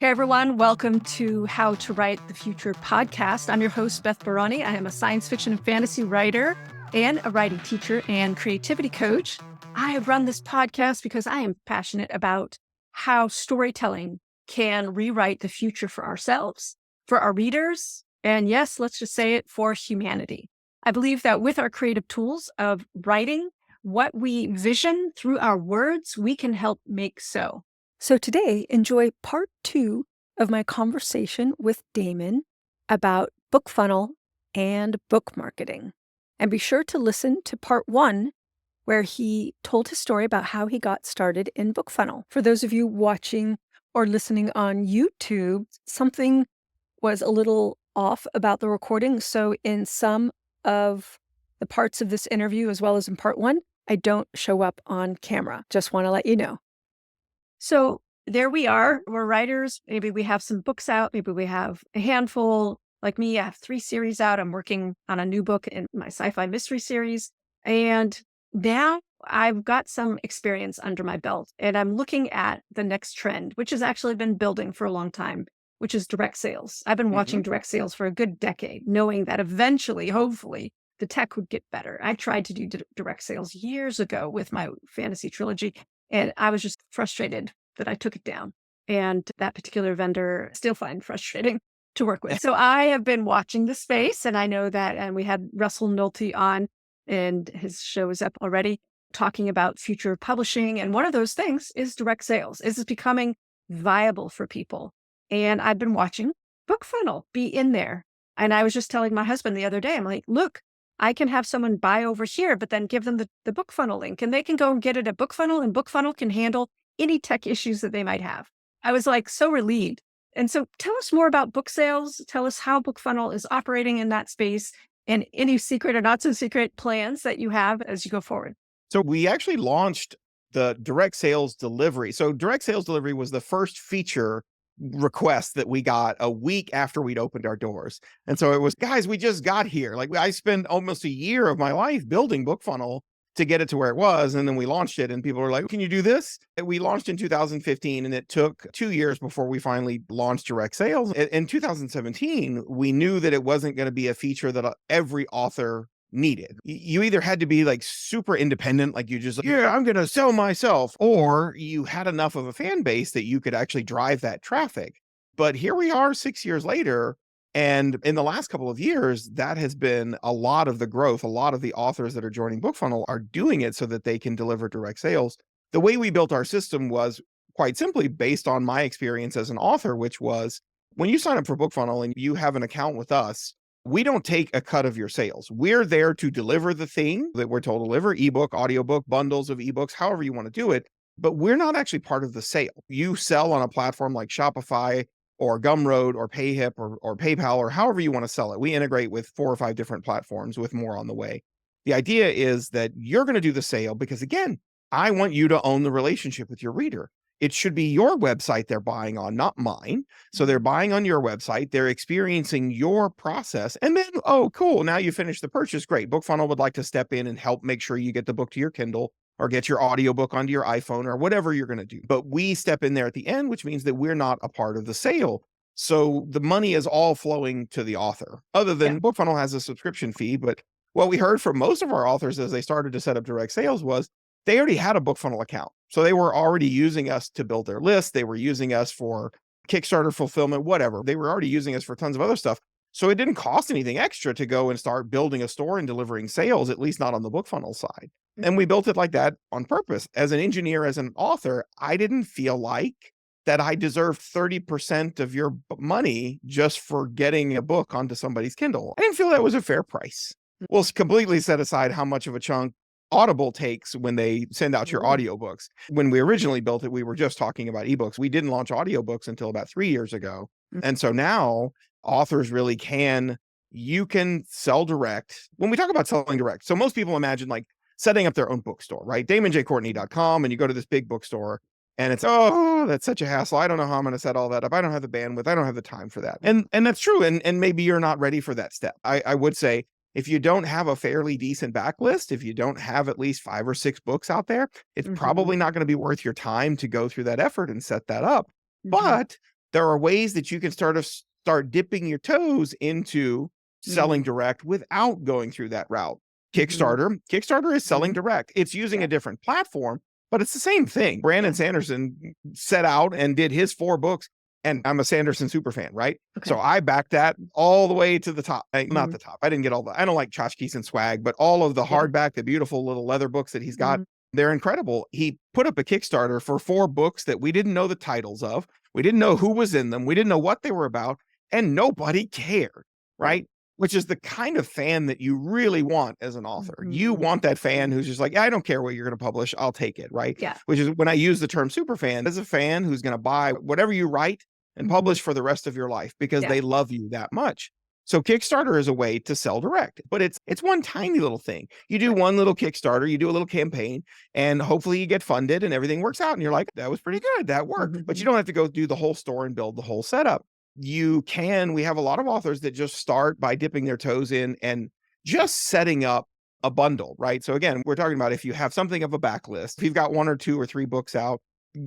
Hey everyone, welcome to How to Write the Future podcast. I'm your host, Beth Barany. I am a science fiction and fantasy writer and a writing teacher and creativity coach. I have run this podcast because I am passionate about how storytelling can rewrite the future for ourselves, for our readers, and yes, let's just say it, for humanity. I believe that with our creative tools of writing, what we vision through our words, we can help make so. So today, enjoy part 2 of my conversation with Damon about Bookfunnel and book marketing. And be sure to listen to part 1, where he told his story about how he got started in Bookfunnel. For those of you watching or listening on YouTube, something was a little off about the recording. So in some of the parts of this interview, as well as in part 1, I don't show up on camera. Just want to let you know. So there we are. We're writers. Maybe we have some books out. Maybe we have a handful. Like me, I have 3 series out. I'm working on a new book in my sci-fi mystery series. And now I've got some experience under my belt. And I'm looking at the next trend, which has actually been building for a long time, which is direct sales. I've been watching direct sales for a good decade, knowing that eventually, hopefully, the tech would get better. I tried to do direct sales years ago with my fantasy trilogy. And I was just frustrated that I took it down. And that particular vendor still find frustrating to work with. So I have been watching the space, and I know that, and we had Russell Nolte on, and his show is up already, talking about future publishing. And one of those things is direct sales. Is it becoming viable for people? And I've been watching Bookfunnel be in there. And I was just telling my husband the other day, I'm like, look, I can have someone buy over here, but then give them the Bookfunnel link, and they can go and get it at Bookfunnel, and Bookfunnel can handle any tech issues that they might have. I was like so relieved. And so tell us more about book sales. Tell us how Bookfunnel is operating in that space, and any secret or not so secret plans that you have as you go forward. So we actually launched the direct sales delivery. So direct sales delivery was the first feature request that we got a week after we'd opened our doors. And so it was, guys, we just got here. Like I spent almost a year of my life building Bookfunnel to get it to where it was. And then we launched it and people were like, can you do this? And we launched in 2015 and it took 2 years before we finally launched direct sales. In 2017, we knew that it wasn't going to be a feature that every author needed. You either had to be like super independent, like you just, I'm going to sell myself, or you had enough of a fan base that you could actually drive that traffic. But here we are 6 years later. And in the last couple of years, that has been a lot of the growth. A lot of the authors that are joining Bookfunnel are doing it so that they can deliver direct sales. The way we built our system was quite simply based on my experience as an author, which was when you sign up for Bookfunnel and you have an account with us, we don't take a cut of your sales. We're there to deliver the thing that we're told to deliver: ebook, audiobook, bundles of ebooks, however you want to do it. But we're not actually part of the sale. You sell on a platform like Shopify or Gumroad or PayHip or PayPal or however you want to sell it. We integrate with 4 or 5 different platforms with more on the way. The idea is that you're going to do the sale because, again, I want you to own the relationship with your reader. It should be your website they're buying on, not mine. So they're buying on your website. They're experiencing your process. And then, oh, cool. Now you finish the purchase. Great. Bookfunnel would like to step in and help make sure you get the book to your Kindle or get your audiobook onto your iPhone or whatever you're going to do. But we step in there at the end, which means that we're not a part of the sale. So the money is all flowing to the author, other than Bookfunnel has a subscription fee. But what we heard from most of our authors as they started to set up direct sales was they already had a Bookfunnel account. So they were already using us to build their list. They were using us for Kickstarter fulfillment, whatever. They were already using us for tons of other stuff. So it didn't cost anything extra to go and start building a store and delivering sales, at least not on the Bookfunnel side. And we built it like that on purpose. As an engineer, as an author, I didn't feel like that I deserved 30% of your money just for getting a book onto somebody's Kindle. I didn't feel that was a fair price. We'll completely set aside how much of a chunk Audible takes when they send out your audiobooks. When we originally built it, we were just talking about ebooks. We didn't launch audiobooks until about 3 years ago. And so now authors really you can sell direct. When we talk about selling direct, so most people imagine like setting up their own bookstore, right? DamonJCourtney.com, and you go to this big bookstore and it's, oh, that's such a hassle. I don't know how I'm going to set all that up. I don't have the bandwidth. I don't have the time for that. And that's true. And maybe you're not ready for that step. I would say, if you don't have a fairly decent backlist, if you don't have at least 5 or 6 books out there, it's probably not going to be worth your time to go through that effort and set that up. But there are ways that you can start dipping your toes into selling direct without going through that route. Kickstarter is selling direct. It's using a different platform, but it's the same thing. Brandon Sanderson set out and did his 4 books, and I'm a Sanderson super fan, right? Okay. So I backed that all the way to the top. Not the top. I didn't get all the, I don't like tchotchkes and swag, but all of the hardback, the beautiful little leather books that he's got, they're incredible. He put up a Kickstarter for 4 books that we didn't know the titles of. We didn't know who was in them. We didn't know what they were about, and nobody cared, right? Which is the kind of fan that you really want as an author. You want that fan who's just like, I don't care what you're going to publish. I'll take it, right? Yeah. Which is when I use the term super fan, as a fan who's going to buy whatever you write and publish for the rest of your life because they love you that much. So Kickstarter is a way to sell direct, but it's one tiny little thing. You do one little Kickstarter, you do a little campaign, and hopefully you get funded and everything works out. And you're like, that was pretty good. That worked. But you don't have to go do the whole store and build the whole setup. We have a lot of authors that just start by dipping their toes in and just setting up a bundle, right? So again, we're talking about if you have something of a backlist, if you've got 1 or 2 or 3 books out,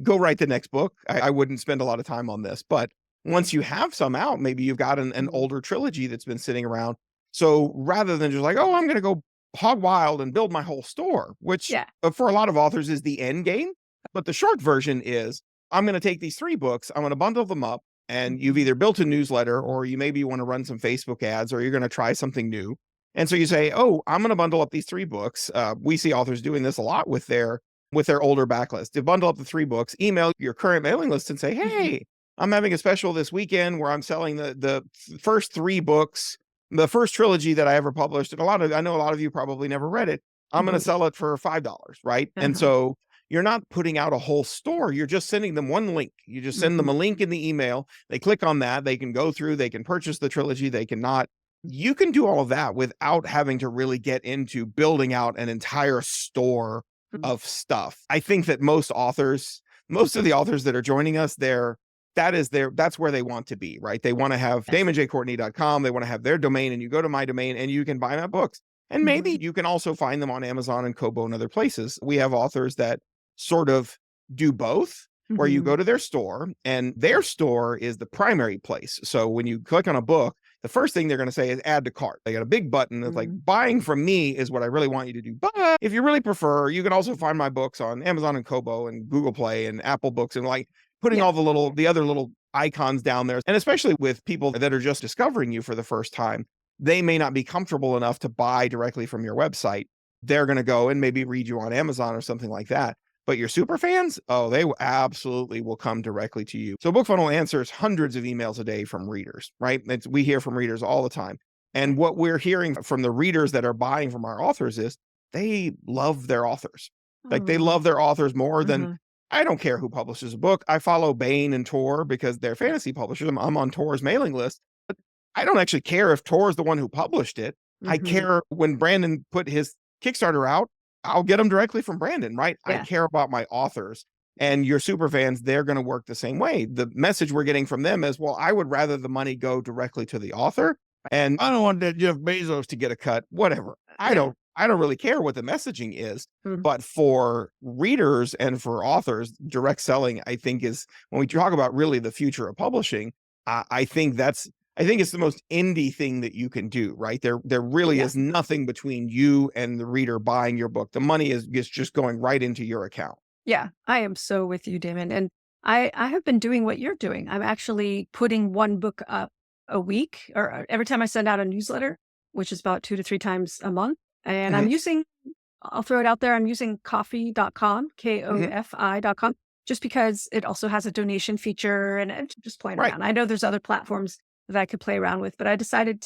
go write the next book. I wouldn't spend a lot of time on this, but once you have some out, maybe you've got an older trilogy that's been sitting around. So rather than just like, oh, I'm going to go hog wild and build my whole store, which for a lot of authors is the end game. But the short version is, I'm going to take these 3 books, I'm going to bundle them up, and you've either built a newsletter or you maybe want to run some Facebook ads or you're going to try something new. And so you say, oh, I'm going to bundle up these 3 books. We see authors doing this a lot with their older backlist. To bundle up the 3 books, email your current mailing list and say, hey, I'm having a special this weekend where I'm selling the first 3 books, the first trilogy that I ever published. And I know a lot of you probably never read it. I'm going to sell it for $5, right? And so you're not putting out a whole store. You're just sending them one link. You just send them a link in the email. They click on that. They can go through, they can purchase the trilogy. They cannot. You can do all of that without having to really get into building out an entire store of stuff. I think that most of the authors that are joining us, that's where they want to be, right? They want to have damonjcourtney.com. They want to have their domain, and you go to my domain and you can buy my books. And maybe you can also find them on Amazon and Kobo and other places. We have authors that sort of do both, where you go to their store and their store is the primary place. So when you click on a book, the first thing they're going to say is add to cart. They got a big button that's like, buying from me is what I really want you to do. But if you really prefer, you can also find my books on Amazon and Kobo and Google Play and Apple Books, and like putting all the other little icons down there. And especially with people that are just discovering you for the first time, they may not be comfortable enough to buy directly from your website. They're going to go and maybe read you on Amazon or something like that. But your super fans, they absolutely will come directly to you. So Bookfunnel answers hundreds of emails a day from readers, right? We hear from readers all the time. And what we're hearing from the readers that are buying from our authors is they love their authors. Like they love their authors more than, I don't care who publishes a book. I follow Bain and Tor because they're fantasy publishers. I'm on Tor's mailing list. But I don't actually care if Tor's the one who published it. I care when Brandon put his Kickstarter out, I'll get them directly from Brandon, right? I care about my authors. And your super fans, they're going to work the same way. The message we're getting from them is, well, I would rather the money go directly to the author. And I don't want that Jeff Bezos to get a cut, whatever. I don't really care what the messaging is. But for readers and for authors, direct selling, I think, is when we talk about really the future of publishing, I think it's the most indie thing that you can do, right? There really is nothing between you and the reader buying your book. The money is just going right into your account. Yeah, I am so with you, Damon. And I have been doing what you're doing. I'm actually putting 1 book up a week, or every time I send out a newsletter, which is about 2 to 3 times a month. And I'll throw it out there. I'm using Ko-fi.com, Kofi.com, just because it also has a donation feature, and I'm just playing around. I know there's other platforms that I could play around with, but I decided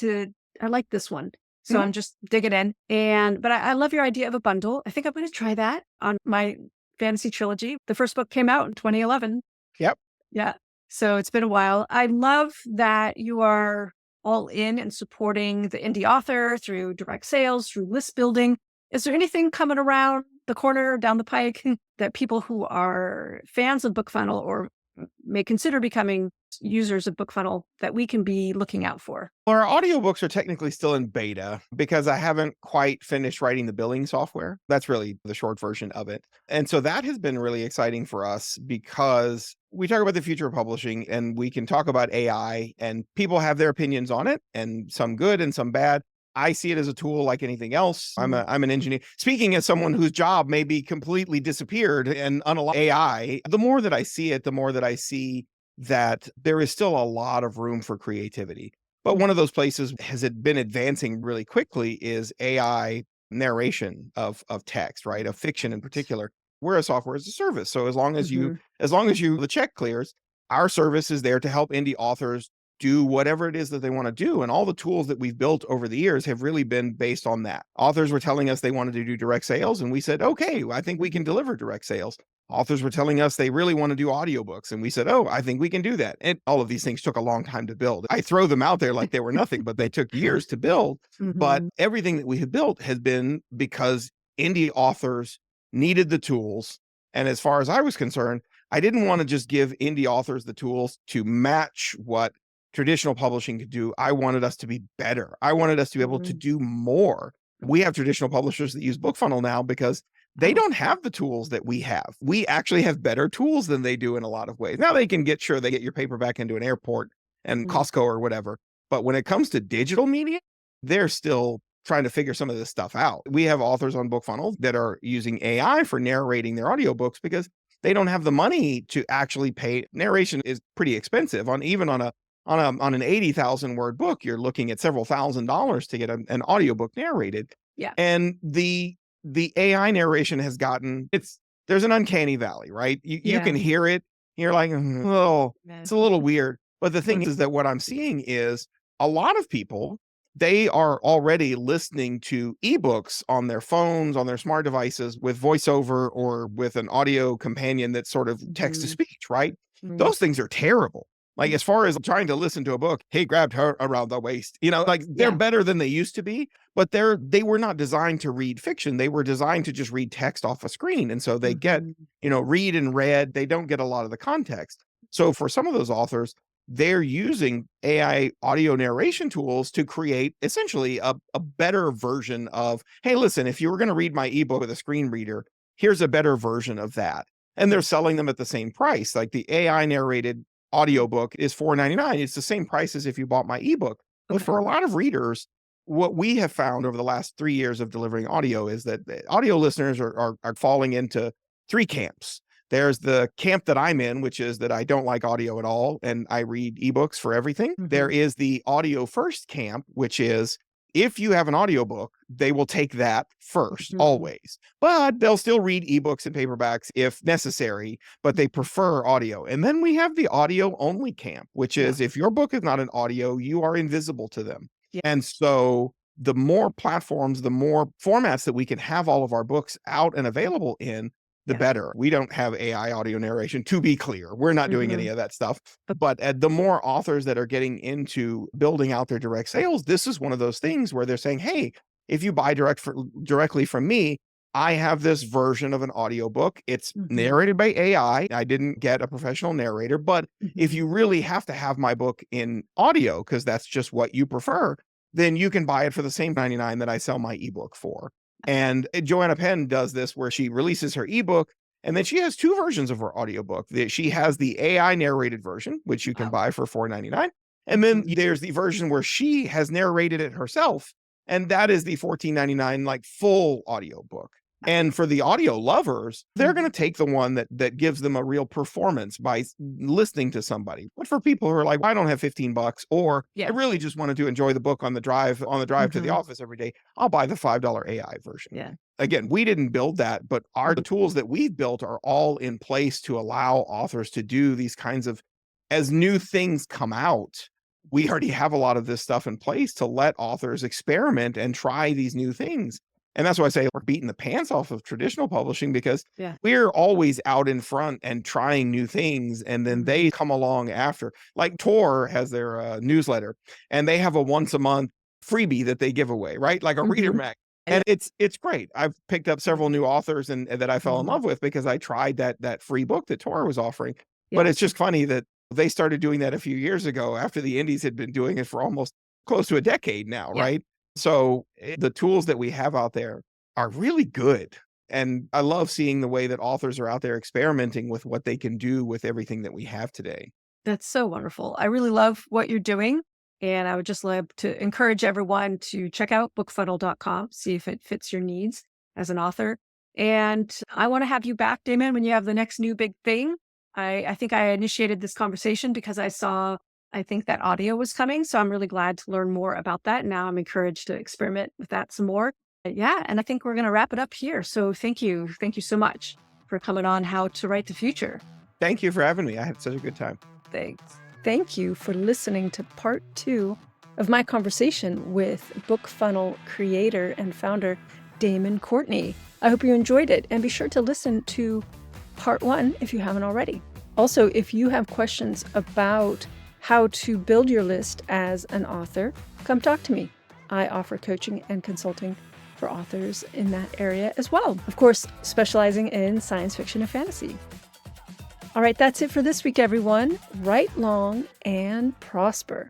I like this one. So I'm just digging in. But I love your idea of a bundle. I think I'm going to try that on my fantasy trilogy. The first book came out in 2011. Yep. Yeah. So it's been a while. I love that you are all in and supporting the indie author through direct sales, through list building. Is there anything coming around the corner, down the pike, that people who are fans of Bookfunnel or may consider becoming users of Bookfunnel that we can be looking out for? Well, our audiobooks are technically still in beta because I haven't quite finished writing the billing software. That's really the short version of it. And so that has been really exciting for us because we talk about the future of publishing and we can talk about AI and people have their opinions on it and some good and some bad. I see it as a tool like anything else. I'm an engineer. Speaking as someone whose job may be completely disappeared and unalive AI, the more that I see it, the more that I see that there is still a lot of room for creativity. But one of those places has it been advancing really quickly is AI narration of text, right? Of fiction in particular. We're a software as a service. So as long as you the check clears, our service is there to help indie authors do whatever it is that they want to do. And all the tools that we've built over the years have really been based on that. Authors were telling us they wanted to do direct sales, and we said, okay, I think we can deliver direct sales. Authors were telling us they really want to do audiobooks, and we said, oh, I think we can do that. And all of these things took a long time to build. I throw them out there like they were nothing, but they took years to build. But everything that we have built has been because indie authors needed the tools. And as far as I was concerned, I didn't want to just give indie authors the tools to match what traditional publishing could do. I wanted us to be better. I wanted us to be able to do more. We have traditional publishers that use Bookfunnel now because they don't have the tools that we have. We actually have better tools than they do in a lot of ways. Now they get your paperback into an airport and Costco or whatever. But when it comes to digital media, they're still trying to figure some of this stuff out. We have authors on Bookfunnel that are using AI for narrating their audiobooks because they don't have the money to actually pay. Narration is pretty expensive on an 80,000 word book. You're looking at several $1,000s to get an audiobook narrated. Yeah. And the AI narration has there's an uncanny valley, right? You can hear it. You're like, oh, it's a little weird. But the thing is that what I'm seeing is a lot of people, they are already listening to ebooks on their phones, on their smart devices with voiceover or with an audio companion that's sort of text to speech, right? Those things are terrible. Like as far as trying to listen to a book, he grabbed her around the waist, like they're better than they used to be, but they were not designed to read fiction. They were designed to just read text off a screen. And so they get, read and read, they don't get a lot of the context. So for some of those authors, they're using AI audio narration tools to create essentially a better version of, hey, listen, if you were going to read my ebook with a screen reader, here's a better version of that. And they're selling them at the same price. Like the AI narrated audiobook is $4.99. It's the same price as if you bought my ebook. But for a lot of readers, what we have found over the last 3 years of delivering audio is that the audio listeners are falling into three camps. There's the camp that I'm in, which is that I don't like audio at all, and I read ebooks for everything. There is the audio first camp, which is if you have an audiobook, they will take that first, always. But they'll still read ebooks and paperbacks if necessary, but they prefer audio. And then we have the audio only camp, which is if your book is not an audio, you are invisible to them. And so the more platforms, the more formats that we can have all of our books out and available in, the better. We don't have AI audio narration, to be clear. We're not doing any of that stuff. But the more authors that are getting into building out their direct sales, this is one of those things where they're saying, hey, if you buy directly from me, I have this version of an audiobook. It's narrated by AI. I didn't get a professional narrator, but if you really have to have my book in audio, because that's just what you prefer, then you can buy it for the same $99 that I sell my ebook for. And Joanna Penn does this where she releases her ebook and then she has two versions of her audiobook. She has the AI narrated version, which you can buy for $4.99. And then there's the version where she has narrated it herself. And that is the $14.99 like full audiobook. And for the audio lovers, they're going to take the one that gives them a real performance by listening to somebody. But for people who are like, I don't have $15, or I really just wanted to enjoy the book on the drive to the office every day, I'll buy the $5 AI version. Yeah. Again, we didn't build that, but the tools that we've built are all in place to allow authors to do these kinds of, as new things come out, we already have a lot of this stuff in place to let authors experiment and try these new things. And that's why I say we're beating the pants off of traditional publishing because we're always out in front and trying new things. And then they come along after. Like Tor has their newsletter and they have a once a month freebie that they give away, right? Like a reader mag. And it's great. I've picked up several new authors and that I fell in love with because I tried that free book that Tor was offering. But it's just funny that They started doing that a few years ago after the indies had been doing it for almost close to a decade now, Yeah. right? So the tools that we have out there are really good. And I love seeing the way that authors are out there experimenting with what they can do with everything that we have today. That's so wonderful. I really love what you're doing. And I would just love to encourage everyone to check out bookfunnel.com, see if it fits your needs as an author. And I want to have you back, Damon, when you have the next new big thing. I think I initiated this conversation because I think that audio was coming. So I'm really glad to learn more about that. Now I'm encouraged to experiment with that some more. Yeah. And I think we're going to wrap it up here. So thank you. Thank you so much for coming on How to Write the Future. Thank you for having me. I had such a good time. Thanks. Thank you for listening to part 2 of my conversation with Bookfunnel creator and founder, Damon Courtney. I hope you enjoyed it, and be sure to listen to part 1 if you haven't already. Also, if you have questions about how to build your list as an author, come talk to me. I offer coaching and consulting for authors in that area as well. Of course, specializing in science fiction and fantasy. All right, that's it for this week, everyone. Write long and prosper.